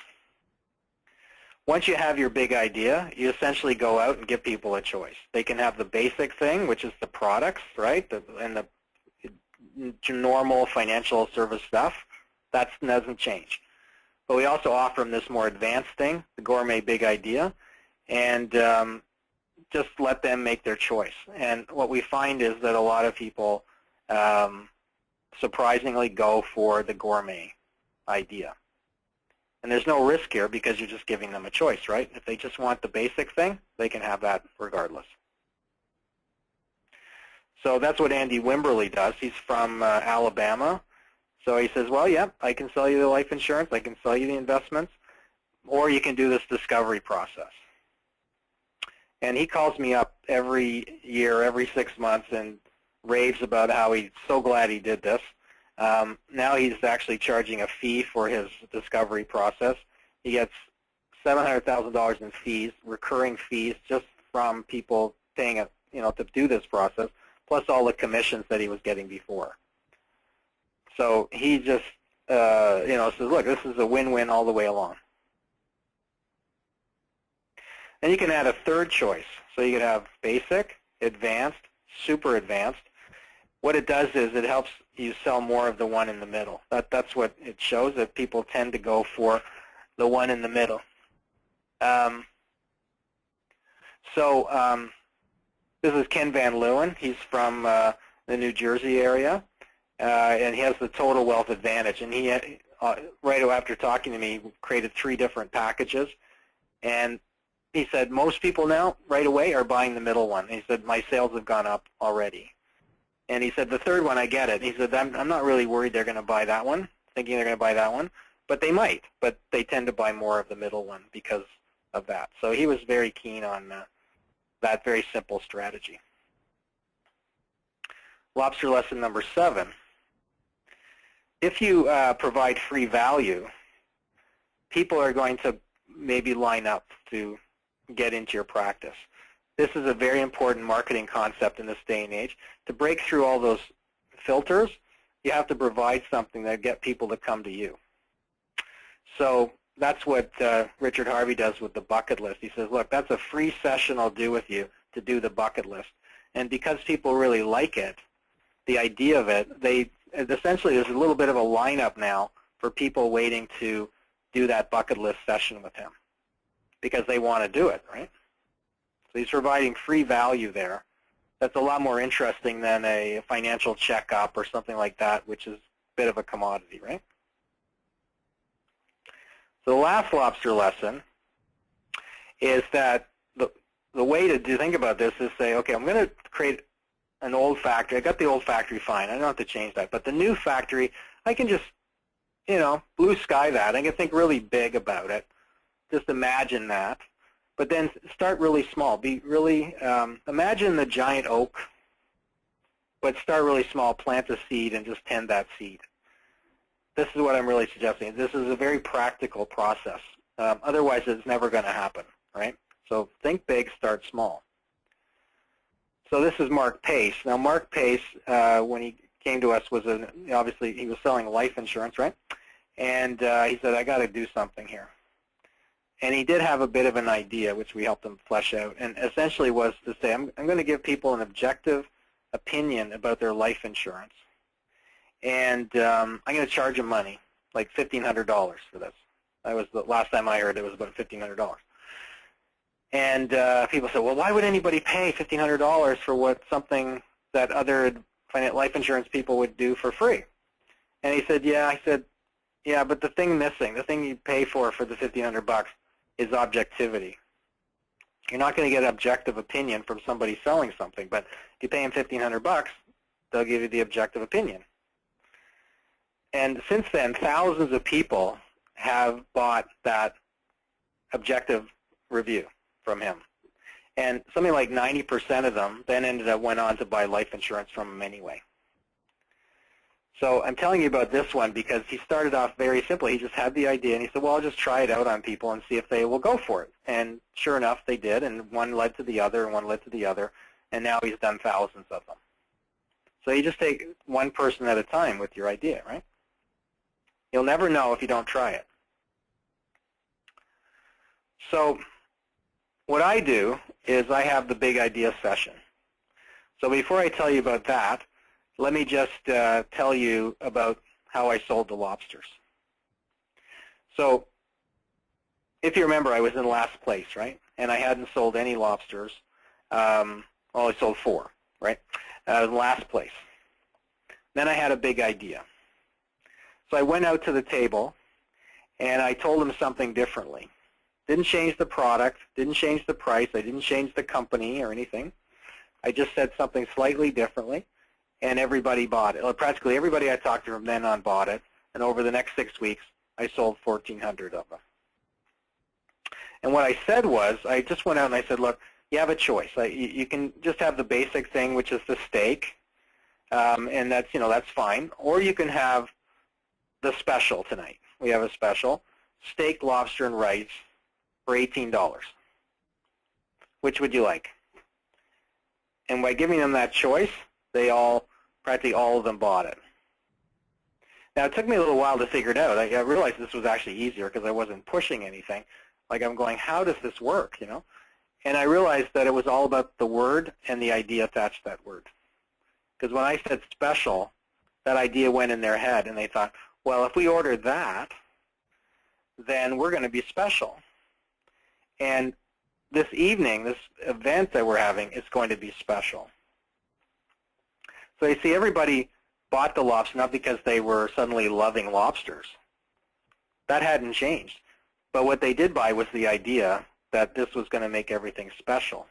Once you have your big idea, you essentially go out and give people a choice. They can have the basic thing, which is the products, right, and the normal financial service stuff. That doesn't change. But we also offer them this more advanced thing, the gourmet big idea, and just let them make their choice. And what we find is that a lot of people surprisingly go for the gourmet idea. And there's no risk here because you're just giving them a choice, right? If they just want the basic thing, they can have that regardless. So that's what Andy Wimberly does. He's from Alabama. So he says, well, yeah, I can sell you the life insurance, I can sell you the investments, or you can do this discovery process. And he calls me up every year, every 6 months, and raves about how he's so glad he did this. Now he's actually charging a fee for his discovery process. He gets $700,000 in fees, recurring fees, just from people paying, to do this process, plus all the commissions that he was getting before. So he just, says, look, this is a win-win all the way along. And you can add a third choice. So you could have basic, advanced, super advanced. What it does is it helps you sell more of the one in the middle. That's what it shows, that people tend to go for the one in the middle. This is Ken Van Leeuwen. He's from the New Jersey area, and he has the Total Wealth Advantage. And he, right after talking to me, created 3 different packages. And he said most people now, right away, are buying the middle one. And he said, my sales have gone up already. And he said, the third one, I get it. He said, I'm not really worried they're going to buy that one, thinking they're going to buy that one. But they might. But they tend to buy more of the middle one because of that. So he was very keen on that very simple strategy. Lobster lesson number 7. If you provide free value, people are going to maybe line up to get into your practice. This is a very important marketing concept in this day and age. To break through all those filters, you have to provide something that get people to come to you. So that's what Richard Harvey does with the bucket list. He says, look, that's a free session I'll do with you to do the bucket list. And because people really like it, the idea of it, essentially there's a little bit of a lineup now for people waiting to do that bucket list session with him because they want to do it, right? So he's providing free value there. That's a lot more interesting than a financial checkup or something like that, which is a bit of a commodity, right? So the last lobster lesson is that the way to think about this is say, okay, I'm going to create an old factory. I got the old factory fine. I don't have to change that. But the new factory, I can just, blue sky that. I can think really big about it. Just imagine that. But then start really small. Be really, imagine the giant oak, but start really small. Plant a seed and just tend that seed. This is what I'm really suggesting. This is a very practical process. Otherwise, it's never going to happen, right? So think big, start small. So this is Mark Pace. Now, Mark Pace, when he came to us, was obviously he was selling life insurance, right? And he said, I got to do something here. And he did have a bit of an idea, which we helped him flesh out, and essentially was to say, I'm going to give people an objective opinion about their life insurance. And I'm going to charge them money, like $1,500 for this. That was the last time I heard it was about $1,500. And people said, well, why would anybody pay $1,500 for something that other life insurance people would do for free? And he said, yeah. I said, yeah, but the thing missing, the thing you pay for the $1,500 is objectivity. You're not going to get objective opinion from somebody selling something, but if you pay them $1,500, they'll give you the objective opinion. And since then, thousands of people have bought that objective review from him. And something like 90% of them then went on to buy life insurance from him anyway. So I'm telling you about this one because he started off very simply. He just had the idea, and he said, well, I'll just try it out on people and see if they will go for it. And sure enough, they did, and one led to the other, and one led to the other, and now he's done thousands of them. So you just take one person at a time with your idea, right? You'll never know if you don't try it. So what I do is I have the big idea session. So before I tell you about that, let me just tell you about how I sold the lobsters. So if you remember, I was in last place, right? And I hadn't sold any lobsters. Well, I sold 4, right? Last place. Then I had a big idea. So I went out to the table, and I told them something differently. Didn't change the product, didn't change the price, I didn't change the company or anything. I just said something slightly differently, and everybody bought it. Well, practically everybody I talked to from then on bought it, and over the next 6 weeks, I sold 1,400 of them. And what I said was, I just went out and I said, look, you have a choice. You can just have the basic thing, which is the steak, and that's, that's fine. Or you can have the special tonight. We have a special, steak, lobster, and rice for $18. Which would you like? And by giving them that choice, practically all of them bought it. Now, it took me a little while to figure it out. I realized this was actually easier because I wasn't pushing anything. Like, I'm going, how does this work, And I realized that it was all about the word and the idea attached to that word. Because when I said special, that idea went in their head, and they thought, well, if we order that, then we're going to be special. And this evening, this event that we're having is going to be special. So you see, everybody bought the lobster not because they were suddenly loving lobsters. That hadn't changed. But what they did buy was the idea that this was going to make everything special.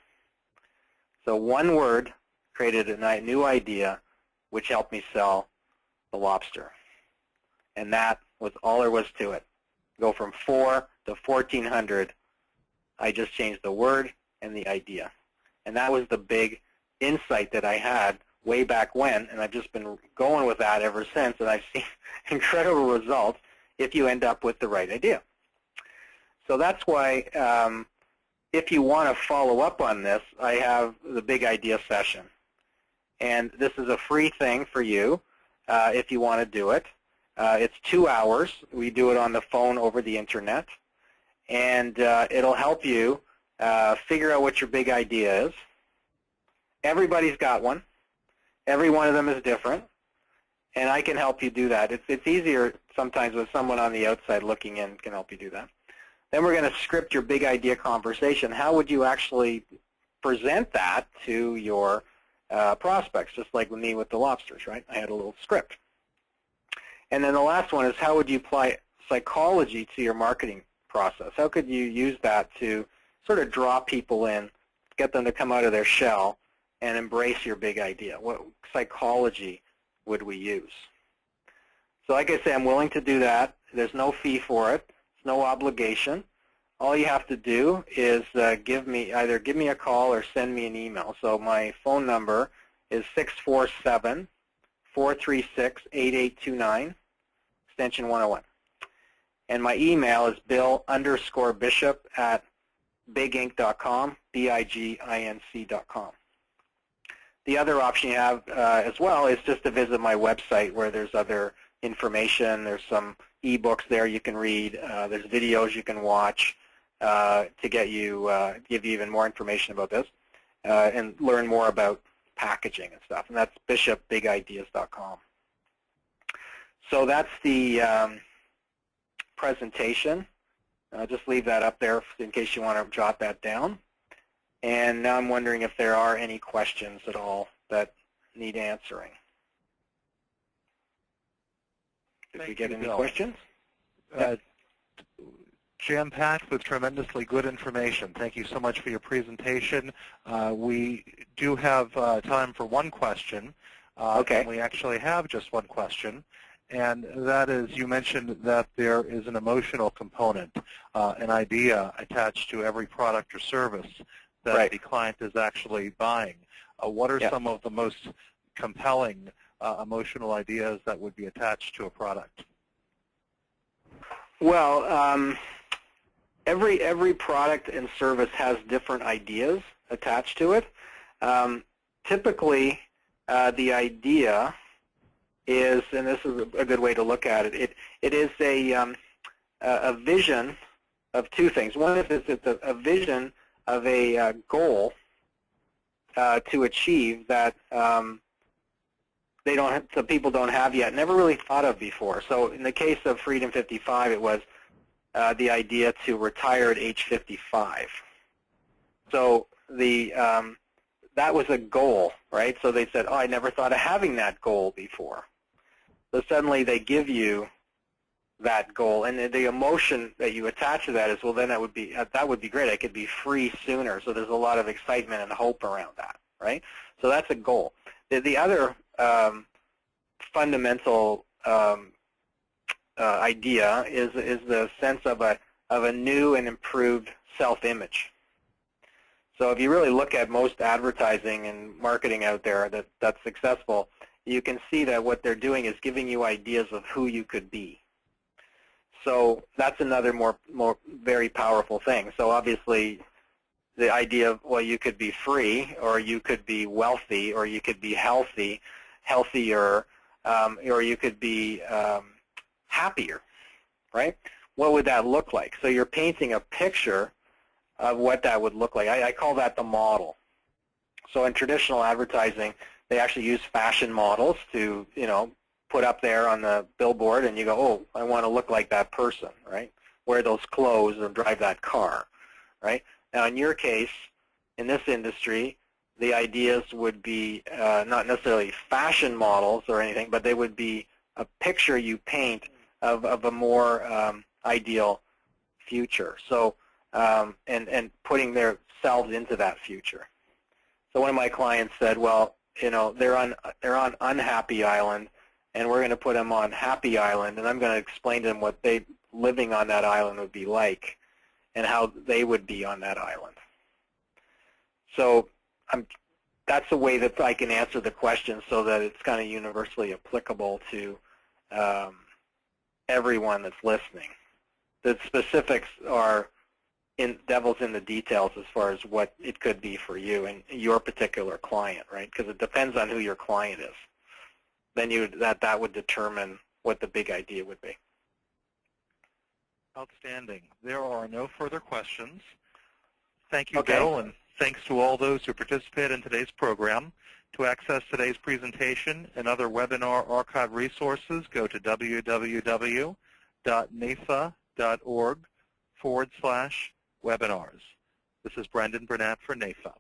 So one word created a new idea which helped me sell the lobster. And that was all there was to it. Go from 4 to 1,400. I just changed the word and the idea. And that was the big insight that I had way back when, and I've just been going with that ever since, and I've seen incredible results if you end up with the right idea. So that's why if you want to follow up on this, I have the Big Idea Session. And this is a free thing for you if you want to do it. It's 2 hours. We do it on the phone over the internet. And it'll help you figure out what your big idea is. Everybody's got one. Every one of them is different. And I can help you do that. It's easier sometimes with someone on the outside looking in can help you do that. Then we're going to script your big idea conversation. How would you actually present that to your prospects, just like with me with the lobsters, right? I had a little script. And then the last one is how would you apply psychology to your marketing process? How could you use that to sort of draw people in, get them to come out of their shell and embrace your big idea? What psychology would we use? So like I say, I'm willing to do that. There's no fee for it. It's no obligation. All you have to do is either give me a call or send me an email. So my phone number is 647-436-8829, extension 101. And my email is bill_bishop@biginc.com, biginc.com. The other option you have as well is just to visit my website where there's other information. There's some e-books there you can read. There's videos you can watch to give you even more information about this and learn more about packaging and stuff. And that's bishopbigideas.com. So that's the presentation. Just leave that up there in case you want to jot that down. And now I'm wondering if there are any questions at all that need answering. Did we get any questions? Jam-packed with tremendously good information. Thank you so much for your presentation. We do have time for one question. Okay. And we actually have just one question. And that is, you mentioned that there is an emotional component, an idea attached to every product or service that right. the client is actually buying. What are some of the most compelling emotional ideas that would be attached to a product? Well, every product and service has different ideas attached to it. Typically, the idea is, and this is a good way to look at it, it is a vision of two things. One is it's a vision of a goal to achieve that some people don't have yet, never really thought of before. So in the case of Freedom 55, it was the idea to retire at age 55. So that was a goal, right? So they said, oh, I never thought of having that goal before. So suddenly they give you that goal, and the emotion that you attach to that is, well, then that would be great. I could be free sooner. So there's a lot of excitement and hope around that, right? So that's a goal. The other fundamental idea is the sense of a new and improved self-image. So if you really look at most advertising and marketing out there that's successful, you can see that what they're doing is giving you ideas of who you could be. So that's another more very powerful thing. So obviously the idea of, well, you could be free, or you could be wealthy, or you could be healthier, or you could be happier, right? What would that look like? So you're painting a picture of what that would look like. I call that the model. So in traditional advertising, they actually use fashion models to, put up there on the billboard, and you go, oh, I want to look like that person, right? Wear those clothes and drive that car, right? Now, in your case, in this industry, the ideas would be not necessarily fashion models or anything, but they would be a picture you paint of a more ideal future. So, and putting themselves into that future. So one of my clients said, well, they're on Unhappy Island, and we're going to put them on Happy Island, and I'm going to explain to them what living on that island would be like, and how they would be on that island. So that's a way that I can answer the question so that it's kind of universally applicable to everyone that's listening. The specifics are devil's in the details as far as what it could be for you and your particular client, right? Because it depends on who your client is. Then that would determine what the big idea would be. Outstanding. There are no further questions. Thank you, Okay. Bill, and thanks to all those who participated in today's program. To access today's presentation and other webinar archive resources, go to www.naifa.org/webinars. This is Brendan Burnett for NAIFA.